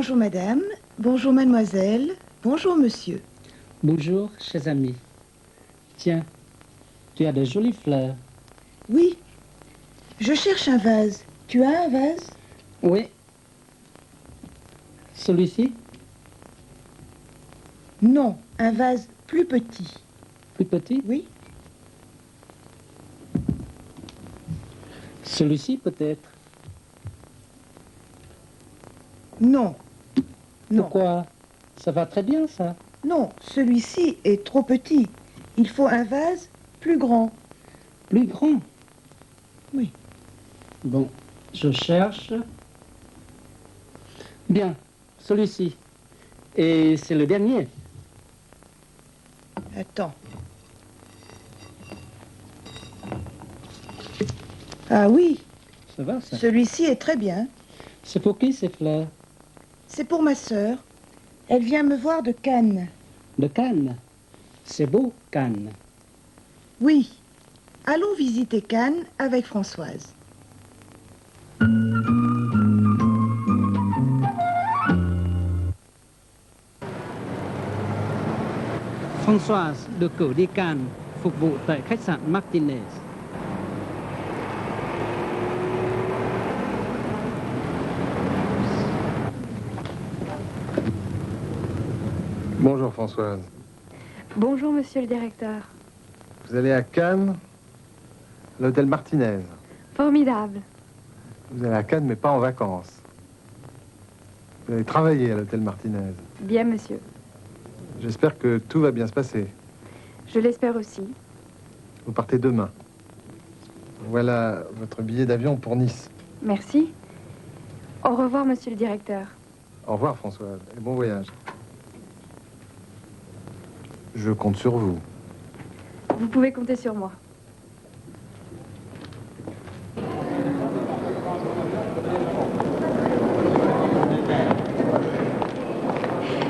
Bonjour madame, bonjour mademoiselle, bonjour monsieur. Bonjour, chers amis. Tiens, tu as de jolies fleurs. Oui, je cherche un vase. Tu as un vase? Oui. Celui-ci? Non, un vase plus petit. Plus petit? Oui. Celui-ci peut-être. Non. Non. Pourquoi? Ça va très bien, ça. Non, celui-ci est trop petit. Il faut un vase plus grand. Plus grand? Oui. Bon, je cherche. Bien, celui-ci. Et c'est le dernier. Attends. Ah oui, Ça va, ça? celui-ci est très bien. C'est pour qui, ces fleurs? C'est pour ma sœur. Elle vient me voir de Cannes. De Cannes. C'est beau, Cannes. Oui. Allons visiter Cannes avec Françoise. Françoise được cử đi Cannes, phục vụ tại khách sạn Martinez. Bonjour Françoise. Bonjour, monsieur le directeur. Vous allez à Cannes, à l'hôtel Martinez. Formidable. Vous allez à Cannes, mais pas en vacances. Vous allez travailler à l'hôtel Martinez. Bien, monsieur. J'espère que tout va bien se passer. Je l'espère aussi. Vous partez demain. Voilà votre billet d'avion pour Nice. Merci. Au revoir, monsieur le directeur. Au revoir Françoise, et bon voyage. Je compte sur vous. Vous pouvez compter sur moi.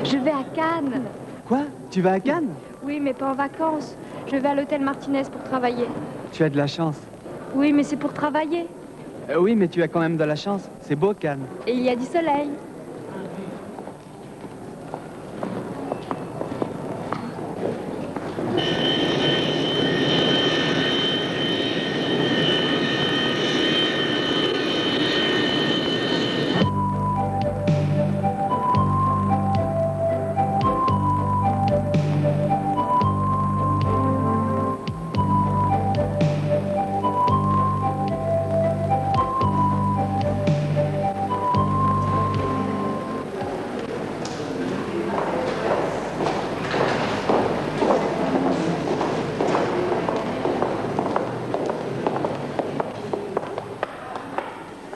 Je vais à Cannes. Quoi? Tu vas à Cannes? Oui, mais pas en vacances. Je vais à l'hôtel Martinez pour travailler. Tu as de la chance. Oui, mais c'est pour travailler. Oui, mais tu as quand même de la chance. C'est beau, Cannes. Et il y a du soleil.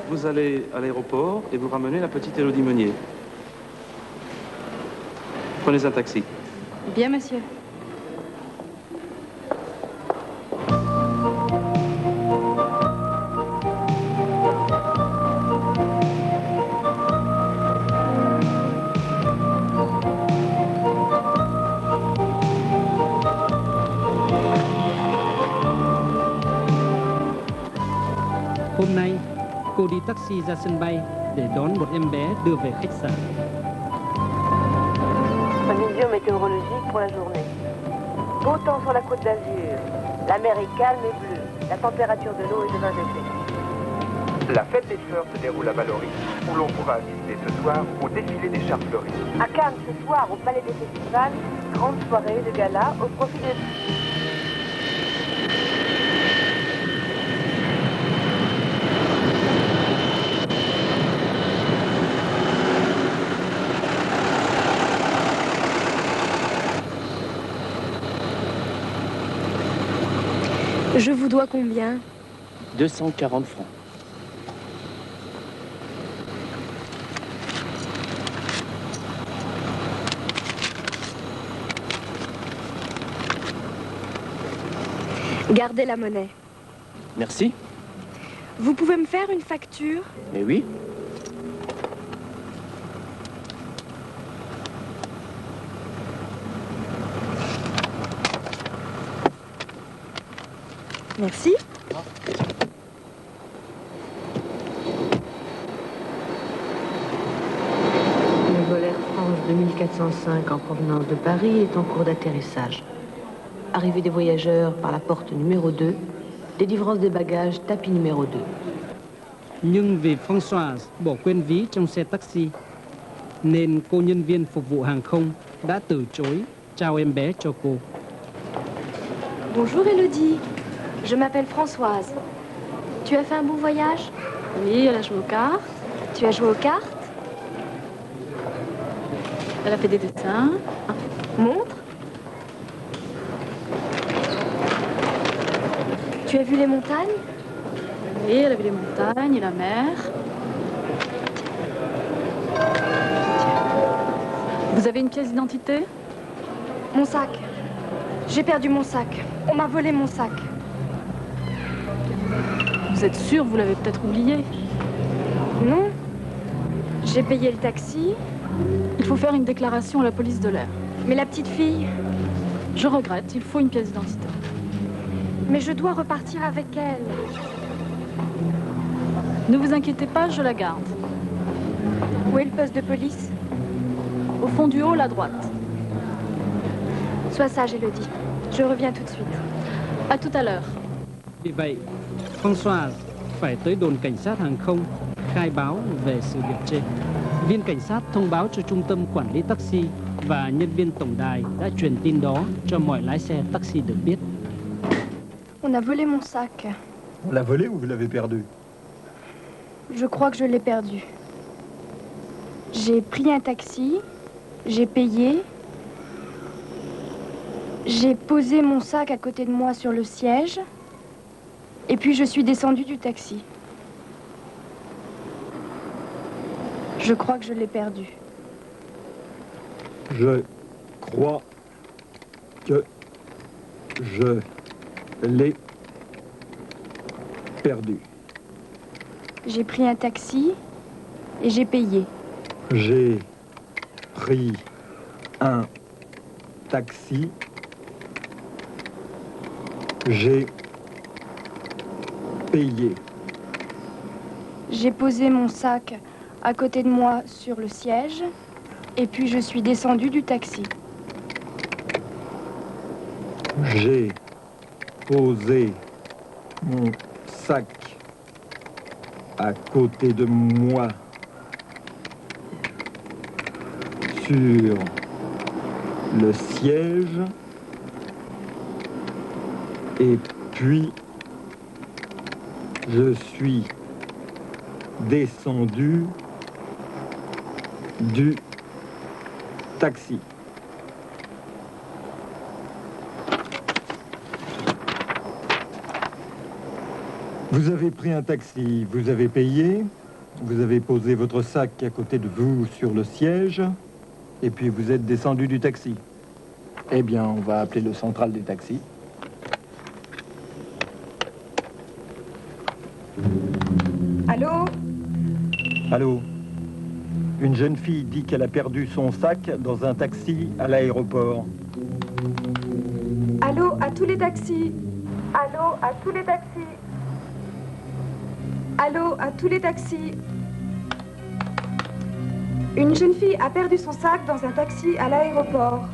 Vous allez à l'aéroport et vous ramenez la petite Élodie Meunier. Prenez un taxi. Bien, monsieur. Hôm nay, cô đi taxi ra sân bay để đón một em bé đưa về khách sạn. Prévision météorologique pour la journée. Beau temps sur la côte d'Azur. La mer est calme et bleue. La température de l'eau est de 20 degrés. La fête des fleurs se déroule à Vallauris, où l'on pourra assister ce soir au défilé des chars fleuris. À Cannes, ce soir, au Palais des Festivals, grande soirée de gala au profit de... Je vous dois combien? 240 francs. Gardez la monnaie. Merci. Vous pouvez me faire une facture? Mais oui. Merci. 1405 en provenance de Paris est en cours d'atterrissage. Arrivée des voyageurs par la porte numéro 2, délivrance des bagages tapis numéro 2. Nhưng vì Françoise bỏ quên ví trong xe taxi, nên cô nhân viên phục vụ hàng không đã từ chối trao em bé cho cô. Bonjour Elodie, je m'appelle Françoise. Tu as fait un bon voyage? Oui, elle a joué aux cartes. Tu as joué aux cartes? Elle a fait des dessins. Montre. Tu as vu les montagnes? Oui, elle a vu les montagnes et la mer. Vous avez une pièce d'identité? Mon sac. J'ai perdu mon sac. On m'a volé mon sac. Vous êtes sûr, vous l'avez peut-être oublié? Non. J'ai payé le taxi. Il faut faire une déclaration à la police de l'air. Mais la petite fille? Je regrette, il faut une pièce d'identité. Mais je dois repartir avec elle. Ne vous inquiétez pas, je la garde. Où est le poste de police? Au fond du hall à droite. Sois sage, Elodie. Je reviens tout de suite. À tout à l'heure. Vì vậy, Françoise phải tới đồn cảnh sát hàng không khai báo về sự việc trên. Viên cảnh sát thông báo cho trung tâm quản lý taxi và nhân viên tổng đài đã truyền tin đó cho mọi lái xe taxi được biết. On a volé mon sac. On l'a volé ou vous l'avez perdu? Je crois que je l'ai perdu. J'ai pris un taxi, j'ai payé, j'ai posé mon sac à côté de moi sur le siège, et puis je suis descendue du taxi. Je crois que je l'ai perdu. Je crois que je l'ai perdu. J'ai pris un taxi et j'ai payé. J'ai pris un taxi. J'ai payé. J'ai posé mon sac à côté de moi sur le siège, et puis je suis descendue du taxi. J'ai posé mon sac à côté de moi sur le siège, et puis je suis descendu du taxi. Vous avez pris un taxi, vous avez payé, vous avez posé votre sac à côté de vous sur le siège, et puis vous êtes descendu du taxi. Eh bien, on va appeler le central des taxis. Allô? Allô? Une jeune fille dit qu'elle a perdu son sac dans un taxi à l'aéroport. Allô, à tous les taxis. Allô, à tous les taxis. Allô, à tous les taxis. Une jeune fille a perdu son sac dans un taxi à l'aéroport.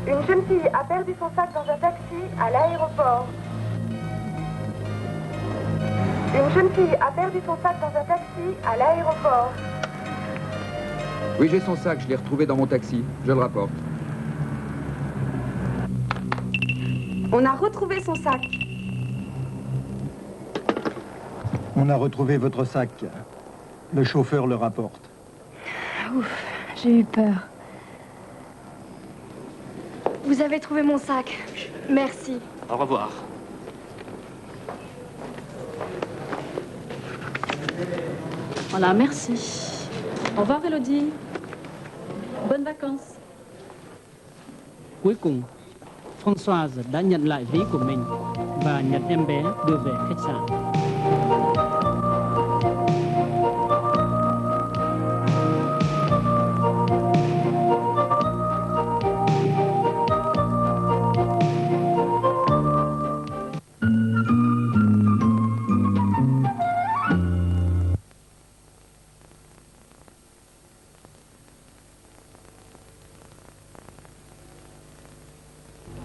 Une jeune fille a perdu son sac dans un taxi à l'aéroport. Une jeune fille a perdu son sac dans un taxi à l'aéroport. Oui, j'ai son sac, je l'ai retrouvé dans mon taxi. Je le rapporte. On a retrouvé son sac. On a retrouvé votre sac. Le chauffeur le rapporte. Ouf, j'ai eu peur. Vous avez trouvé mon sac. Merci. Au revoir. Voilà, merci. Au revoir, Elodie. Bonnes vacances. Cuối cùng, Françoise đã nhận lại ví của mình và nhận em bé đưa về khách sạn.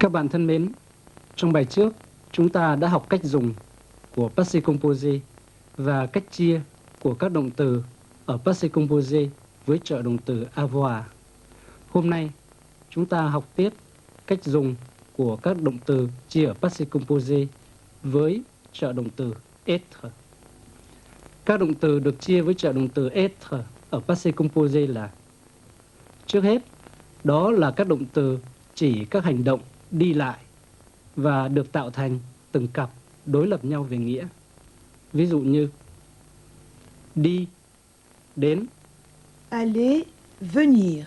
Các bạn thân mến, trong bài trước, chúng ta đã học cách dùng của passé composé và cách chia của các động từ ở passé composé với trợ động từ avoir. Hôm nay, chúng ta học tiếp cách dùng của các động từ chia ở passé composé với trợ động từ être. Các động từ được chia với trợ động từ être ở passé composé là: trước hết, đó là các động từ chỉ các hành động đi lại và được tạo thành từng cặp đối lập nhau về nghĩa. Ví dụ như đi, đến, aller, venir,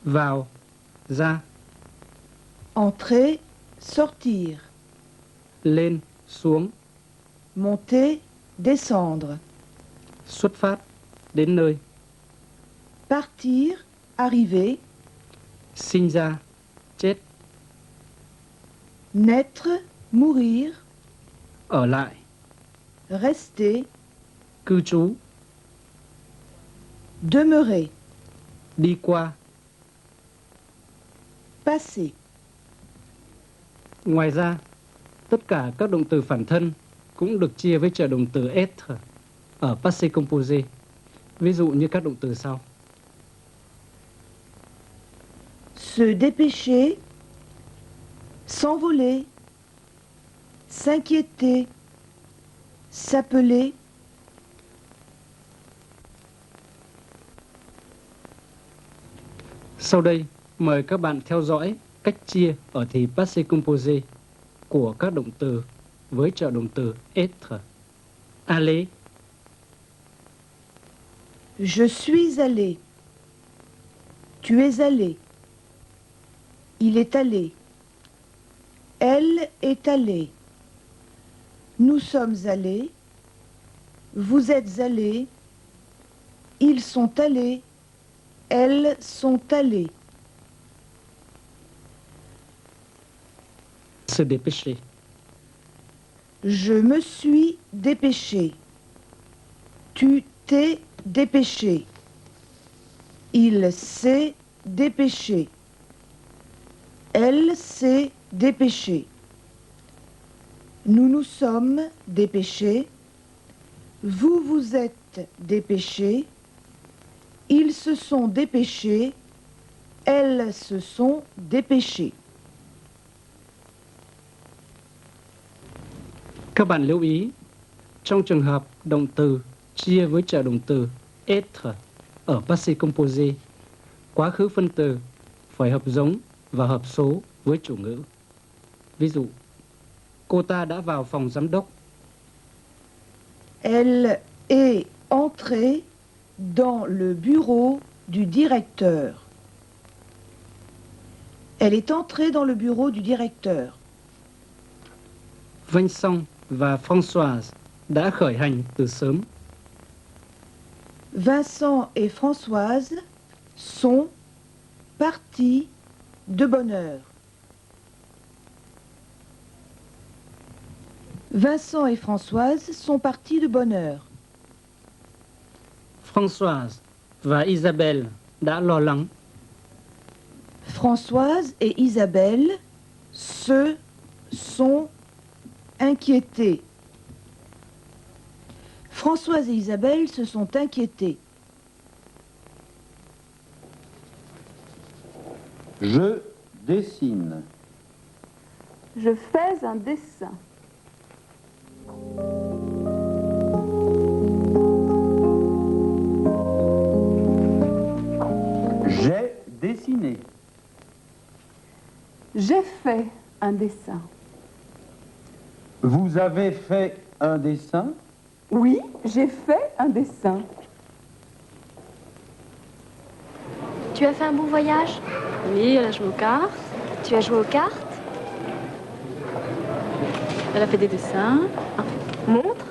vào, ra, entrer, sortir, lên, xuống, monter, descendre, xuất phát, đến nơi, partir, arriver, sinh ra, chết, naître, mourir, ở lại, rester, cư trú, demeurer, đi qua. passer. Ngoài ra, tất cả các động từ phản thân cũng được chia với trợ động từ être ở passé composé. Ví dụ như các động từ sau: Se dépêcher, s'envoler, s'inquiéter, s'appeler, Sau đây, mời các bạn theo dõi cách chia ở thì passé composé của các động từ với trợ động từ être. Aller, je suis allé, tu es allé, il est allé, elle est allée, nous sommes allés, vous êtes allés, ils sont allés, elles sont allées. se dépêcher, Je me suis dépêché. Tu t'es dépêché. Il s'est dépêché. Elle s'est dépêchée. Nous nous sommes dépêchés. Vous vous êtes dépêchés. Ils se sont dépêchés. Elles se sont dépêchées. Các bạn lưu ý, trong trường hợp động từ chia với trợ động từ être ở passé composé, quá khứ phân từ phải hợp giống và hợp số với chủ ngữ. Ví dụ, cô ta đã vào phòng giám đốc. Elle est entrée dans le bureau du directeur. Elle est entrée dans le bureau du directeur. Vincent và Françoise đã khởi hành từ sớm. Vincent et Françoise sont partis de bonne heure. Vincent et Françoise sont partis de bonne heure. Françoise và Isabelle đã lo lắng. Françoise et Isabelle se sont inquiétés. Françoise et Isabelle se sont inquiétés. Je dessine. Je fais un dessin. J'ai dessiné. J'ai fait un dessin. Vous avez fait un dessin? Oui, j'ai fait un dessin. Tu as fait un bon voyage? Oui, elle a joué aux cartes. Tu as joué aux cartes? Elle a fait des dessins. Montre.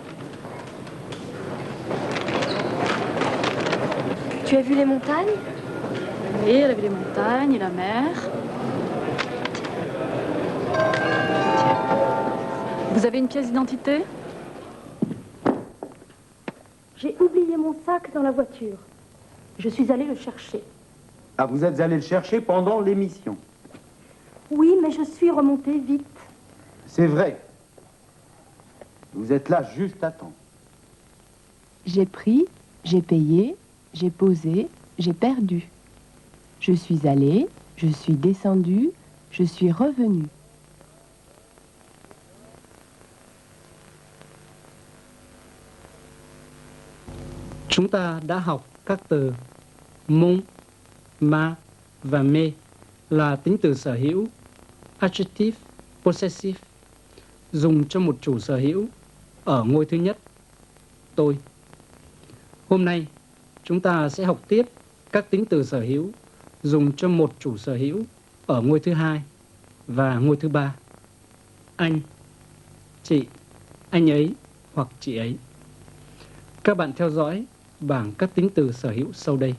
Tu as vu les montagnes? Oui, elle a vu les montagnes et la mer. Vous avez une pièce d'identité? J'ai oublié mon sac dans la voiture. Je suis allée le chercher. Ah, vous êtes allé le chercher pendant l'émission? Oui, mais je suis remontée vite. C'est vrai. Vous êtes là juste à temps. J'ai pris, j'ai payé, j'ai posé, j'ai perdu. Je suis allée, je suis descendue, je suis revenue. Chúng ta đã học các từ mon, ma và me là tính từ sở hữu, adjective, possessive, dùng cho một chủ sở hữu ở ngôi thứ nhất, tôi. Hôm nay, chúng ta sẽ học tiếp các tính từ sở hữu dùng cho một chủ sở hữu ở ngôi thứ hai và ngôi thứ ba. Anh, chị, anh ấy hoặc chị ấy. Các bạn theo dõi bảng các tính từ sở hữu sau đây.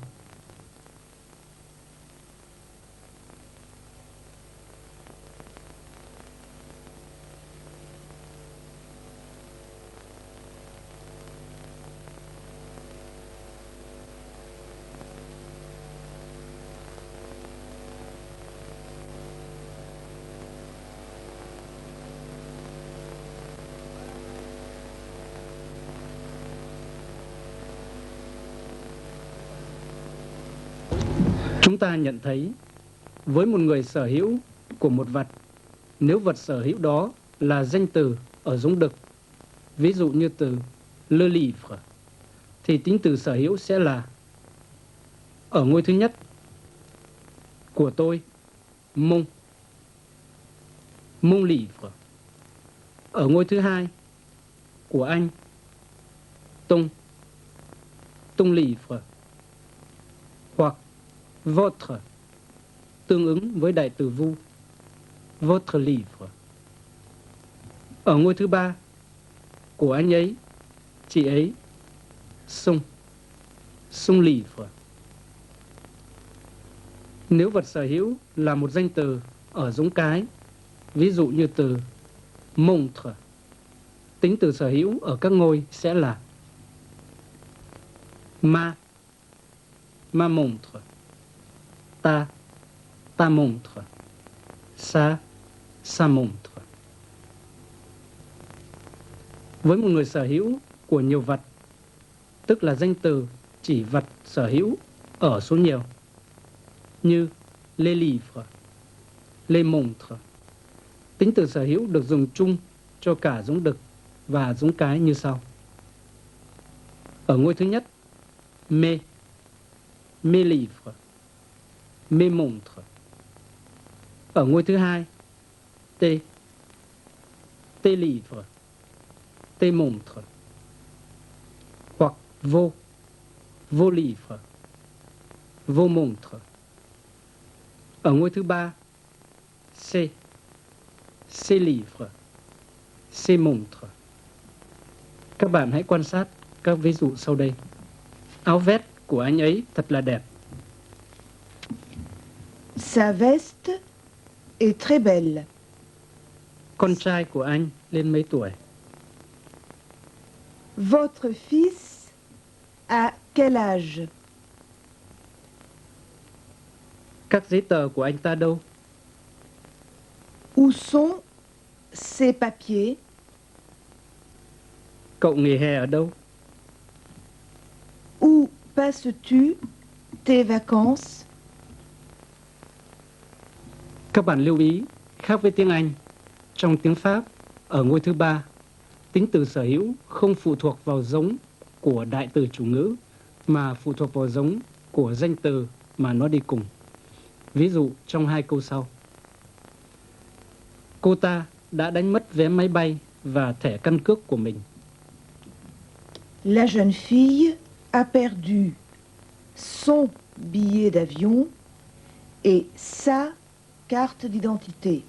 Chúng ta nhận thấy, với một người sở hữu của một vật, nếu vật sở hữu đó là danh từ ở giống đực, ví dụ như từ le livre, thì tính từ sở hữu sẽ là ở ngôi thứ nhất, của tôi, mon livre. Ở ngôi thứ hai, của anh, ton livre. Hoặc votre, tương ứng với đại từ vu, votre livre. Ở ngôi thứ ba, của anh ấy, chị ấy, son livre. Nếu vật sở hữu là một danh từ ở giống cái, ví dụ như từ montre, tính từ sở hữu ở các ngôi sẽ là ma montre, ta montre, sa montre. Với một người sở hữu của nhiều vật, tức là danh từ chỉ vật sở hữu ở số nhiều, như les livres, les montres, tính từ sở hữu được dùng chung cho cả giống đực và giống cái như sau. Ở ngôi thứ nhất, mes livres, mes montres. Ở ngôi thứ hai, tes livres, tes montres. Hoặc vos livres, vos montres. Ở ngôi thứ ba, ses livres, ses montres. Các bạn hãy quan sát các ví dụ sau đây. Áo vest của anh ấy thật là đẹp. Sa veste est très belle. Con trai của anh lên mấy tuổi? Votre fils a quel âge? Các giấy tờ của anh ta đâu? Où sont ses papiers? Cậu nghỉ hè ở đâu? Où passes-tu tes vacances? Các bạn lưu ý, khác với tiếng Anh, trong tiếng Pháp, ở ngôi thứ ba, tính từ sở hữu không phụ thuộc vào giống của đại từ chủ ngữ, mà phụ thuộc vào giống của danh từ mà nó đi cùng. Ví dụ trong hai câu sau. Cô ta đã đánh mất vé máy bay và thẻ căn cước của mình. La jeune fille a perdu son billet d'avion et sa carte d'identité.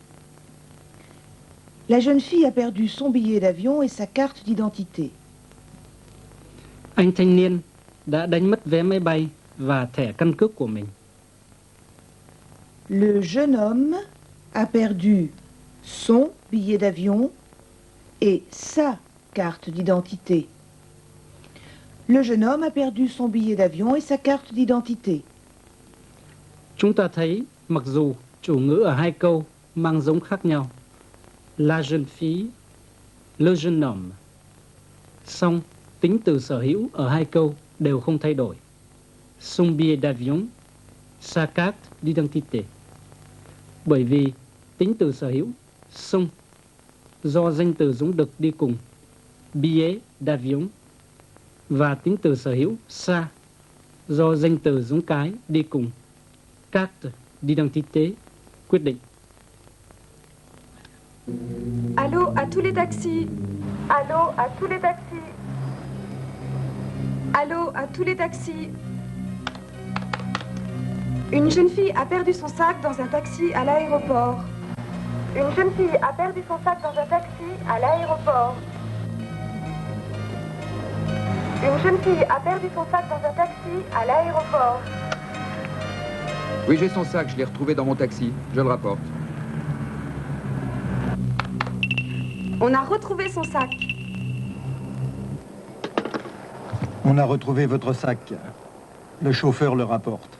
La jeune fille a perdu son billet d'avion et sa carte d'identité. Anh thanh niên đã đánh mất vé máy bay và thẻ căn cước của mình. Le jeune homme a perdu son billet d'avion et sa carte d'identité. Le jeune homme a perdu son billet d'avion et sa carte d'identité. Chúng ta thấy mặc dù chủ ngữ ở hai câu mang giống khác nhau. La jeune fille, le jeune homme. Song tính từ sở hữu ở hai câu đều không thay đổi. Son billet d'avion, sa carte d'identité. Bởi vì tính từ sở hữu son do danh từ dũng đực đi cùng, billet d'avion, và tính từ sở hữu sa do danh từ dũng cái đi cùng, carte d'identité quyết định. Allô à tous les taxis. Allô à tous les taxis. Allô à tous les taxis. Une jeune fille a perdu son sac dans un taxi à l'aéroport. Une jeune fille a perdu son sac dans un taxi à l'aéroport. Une jeune fille a perdu son sac dans un taxi à l'aéroport. Oui, j'ai son sac, je l'ai retrouvé dans mon taxi. Je le rapporte. On a retrouvé son sac. On a retrouvé votre sac. Le chauffeur le rapporte.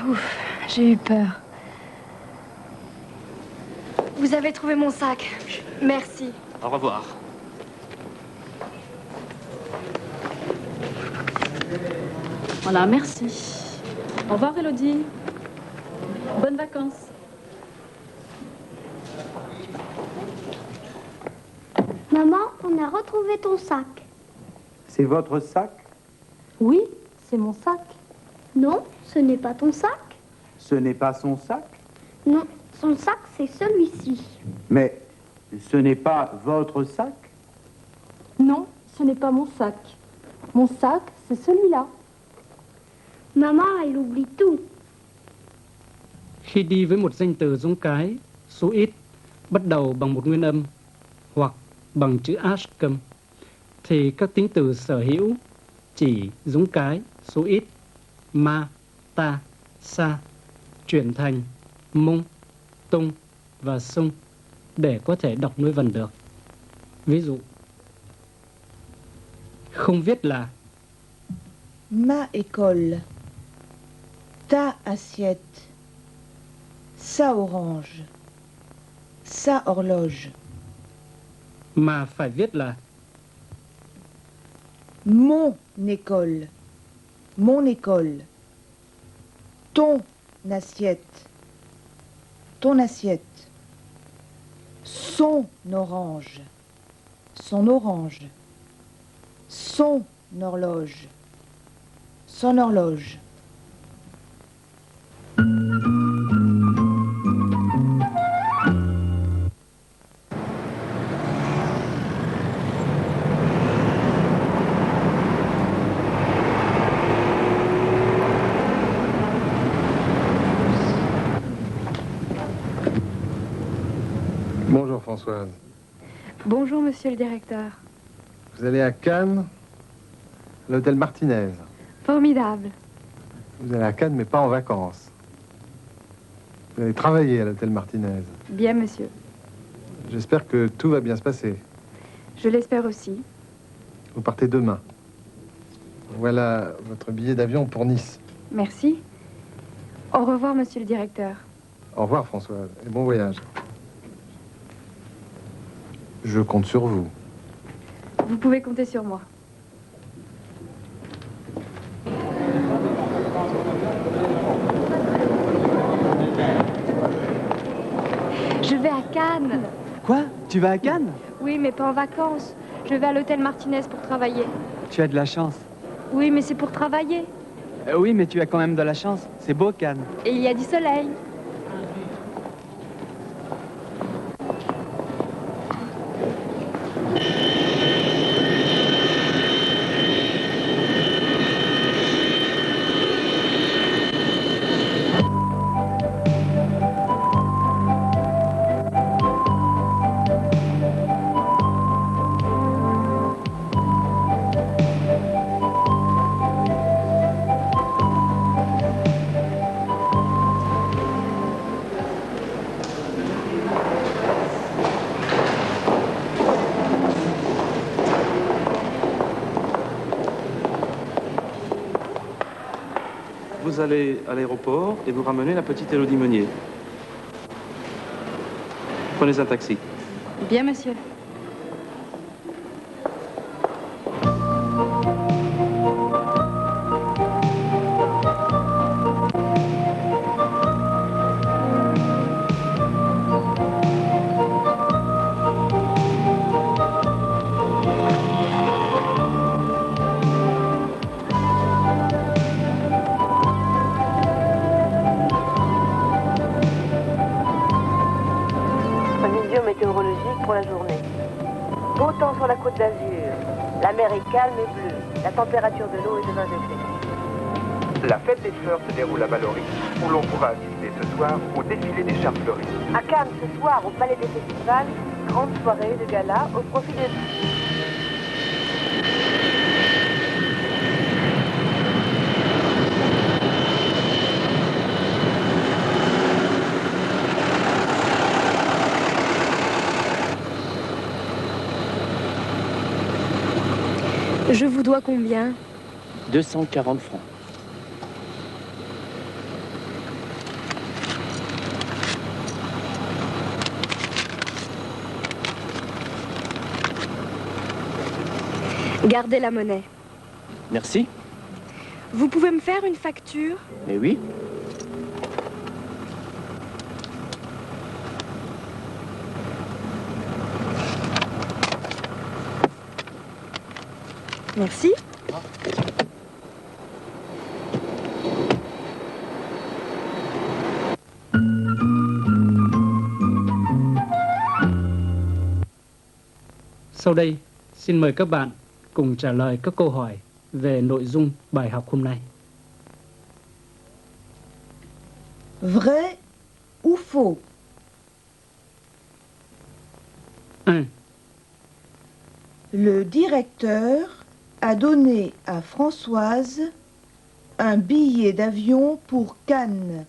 Ouf, j'ai eu peur. Vous avez trouvé mon sac. Merci. Au revoir. Voilà, merci. Au revoir, Élodie. Bonnes vacances. Maman, on a retrouvé ton sac. C'est votre sac? Oui, c'est mon sac. Non, ce n'est pas ton sac. Ce n'est pas son sac? Non, son sac, c'est celui-ci. Mais ce n'est pas votre sac? Non, ce n'est pas mon sac. Mon sac, c'est celui-là. Maman, elle oublie tout. Khi đi với một danh từ dũng cái, số ít, bắt đầu bằng một nguyên âm hoặc bằng chữ h cầm, thì các tính từ sở hữu chỉ dũng cái, số ít, ma, ta, sa chuyển thành mông, tung và sung để có thể đọc nối vần được. Ví dụ, không viết là ma école, ta assiette, sa orange, sa horloge. mà phải viết là mon école, mon école, ton assiette, ton assiette, son orange, son orange, son horloge, son horloge. Bonjour Françoise. Bonjour, monsieur le directeur. Vous allez à Cannes, à l'hôtel Martinez. Formidable. Vous allez à Cannes, mais pas en vacances. Vous allez travailler à l'hôtel Martinez. Bien, monsieur. J'espère que tout va bien se passer. Je l'espère aussi. Vous partez demain. Voilà votre billet d'avion pour Nice. Merci. Au revoir, monsieur le directeur. Au revoir Françoise, et bon voyage. Je compte sur vous. Vous pouvez compter sur moi. Je vais à Cannes. Quoi? Tu vas à Cannes? Oui, mais pas en vacances. Je vais à l'hôtel Martinez pour travailler. Tu as de la chance. Oui, mais c'est pour travailler. Oui, mais tu as quand même de la chance. C'est beau, Cannes. Et il y a du soleil. Vous allez à l'aéroport et vous ramenez la petite Élodie Meunier. Prenez un taxi. Bien, monsieur. Météorologique pour la journée. Beau temps sur la côte d'Azur. La mer est calme et bleue. La température de l'eau est de 20 degrés. La fête des fleurs se déroule à Vallauris, où l'on pourra assister ce soir au défilé des chars fleuris. À Cannes, ce soir, au Palais des Festivals, grande soirée de gala au profit de... Je vous dois combien? 240 francs. Gardez la monnaie. Merci. Vous pouvez me faire une facture? Mais oui. Merci. Sau đây, xin mời các bạn cùng trả lời các câu hỏi về nội dung bài học hôm nay. Vrai ou faux? 1. Le directeur a donné à Françoise un billet d'avion pour Cannes.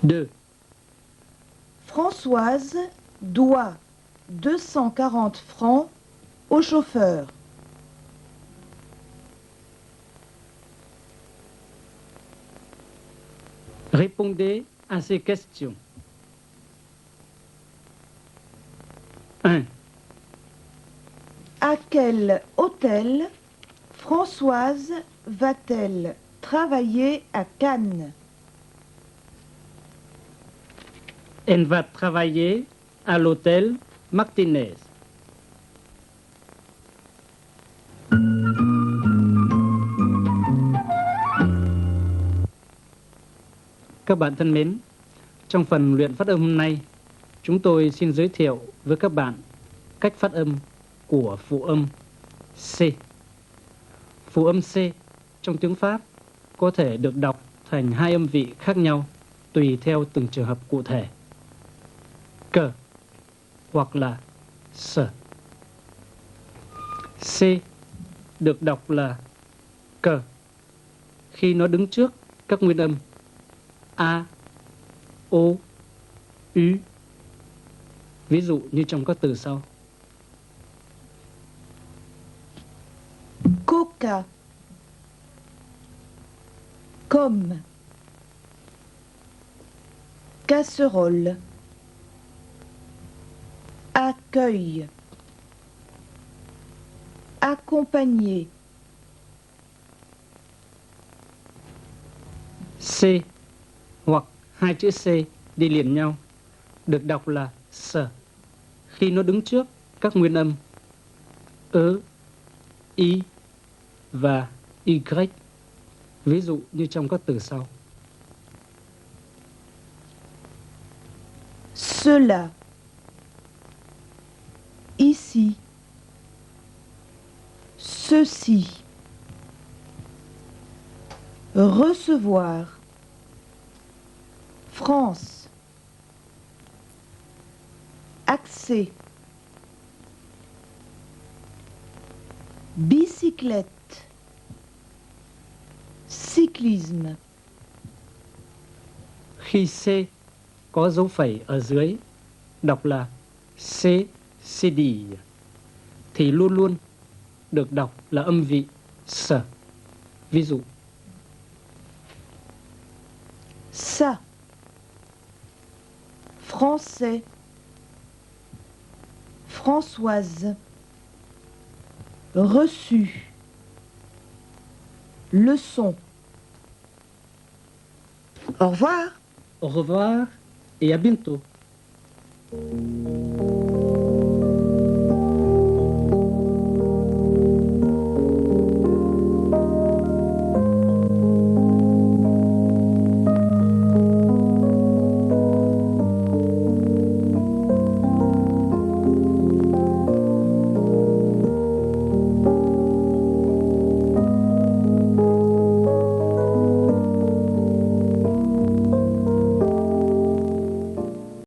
Deux. Françoise doit 240 francs au chauffeur. Répondez à ces questions. 1. À quel hôtel Françoise va-t-elle travailler à Cannes? Elle va travailler à l'hôtel Martinez. Các bạn thân mến, trong phần luyện phát âm hôm nay, chúng tôi xin giới thiệu với các bạn cách phát âm của phụ âm C. Phụ âm C trong tiếng Pháp có thể được đọc thành hai âm vị khác nhau tùy theo từng trường hợp cụ thể. Cờ hoặc là sở. C được đọc là cờ khi nó đứng trước các nguyên âm A, O, U. Ví dụ như trong các từ sau. Coca, comme, casserole, accueil, accompagner. C hoặc hai chữ C đi liền nhau được đọc là sở khi nó đứng trước các nguyên âm ớ, y và y. Ví dụ như trong các từ sau. Cela, ici, ceci, recevoir, France, accès, bicyclette, cyclisme. Khi C có dấu phẩy ở dưới đọc là CD thì luôn luôn được đọc là âm vị sở. Ví dụ, ça, français, Françoise, reçu, leçon. Au revoir. au revoir et à bientôt.